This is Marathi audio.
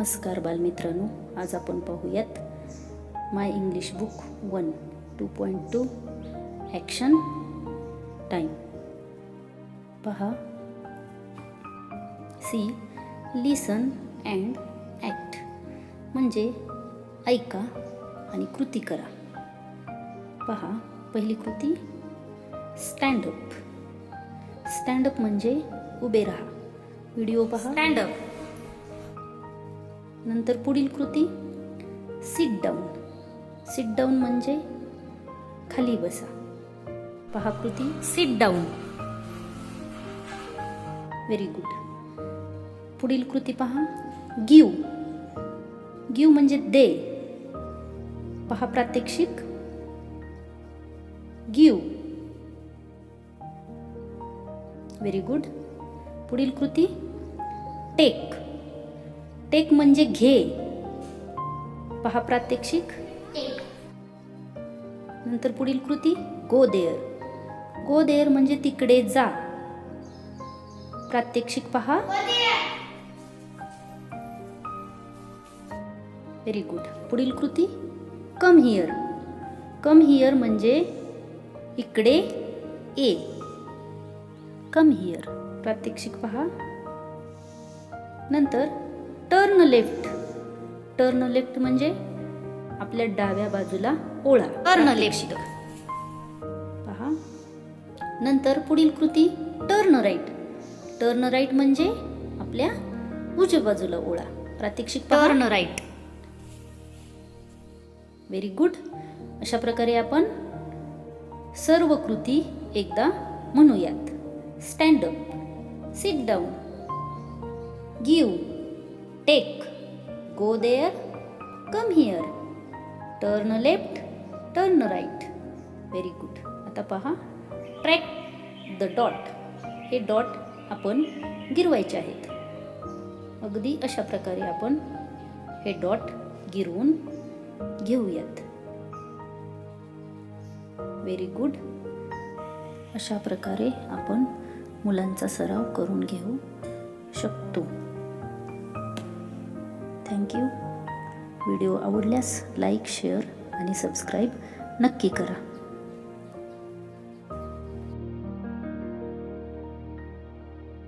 नमस्कार बालमित्रांनो, आज आपण पाहूयात माय इंग्लिश बुक 1 2.2 ॲक्शन टाइम. पहा, सी लिसन अँड ॲक्ट म्हणजे ऐका आणि कृती करा. पहा, पहिली कृती स्टँड अप. स्टँड अप म्हणजे उभे राहा. व्हिडिओ पहा. Stand up. नंतर पुढील कृती सिट डाऊन. सिट डाऊन म्हणजे खाली बसा. पहा कृती सिट डाऊन. Very good. पुढील कृती पहा गिव. गिव म्हणजे दे. पहा प्रात्यक्षिक गिव. Very good. पुढील कृती टेक. टेक म्हणजे घे. पहा प्रात्यक्षिक. नंतर पुढील कृती गो देअर. गो देअर म्हणजे तिकडे जा. प्रात्यक्षिक पहा. Very good. पुढील कृती कम हिअर. कम हिअर म्हणजे इकडे ये. Come here. प्रात्यक्षिक पहा. नंतर टर्न लेफ्ट. टर्न लेफ्ट म्हणजे आपल्या डाव्या बाजूला ओळा. Turn left. पहा. नंतर पुढील कृती टर्न राईट. टर्न राईट म्हणजे आपल्या उजव्या बाजूला ओळा. प्रात्यक्षिक पहा. Turn right. Very good. अशा प्रकारे आपण सर्व कृती एकदा म्हणूयात. Stand up, sit down, give, take, go there, come here, turn left, turn right. Very good. आता पहा ट्रॅक द डॉट. हे डॉट आपण गिरवायचे आहेत. अगदी अशा प्रकारे आपण हे डॉट गिरवून घेऊयात. Very good. अशा प्रकारे आपण मुलांचा सराव करून घेऊ शकतो. थँक्यू. व्हिडिओ आवडल्यास लाईक, शेअर आणि सबस्क्राईब नक्की करा.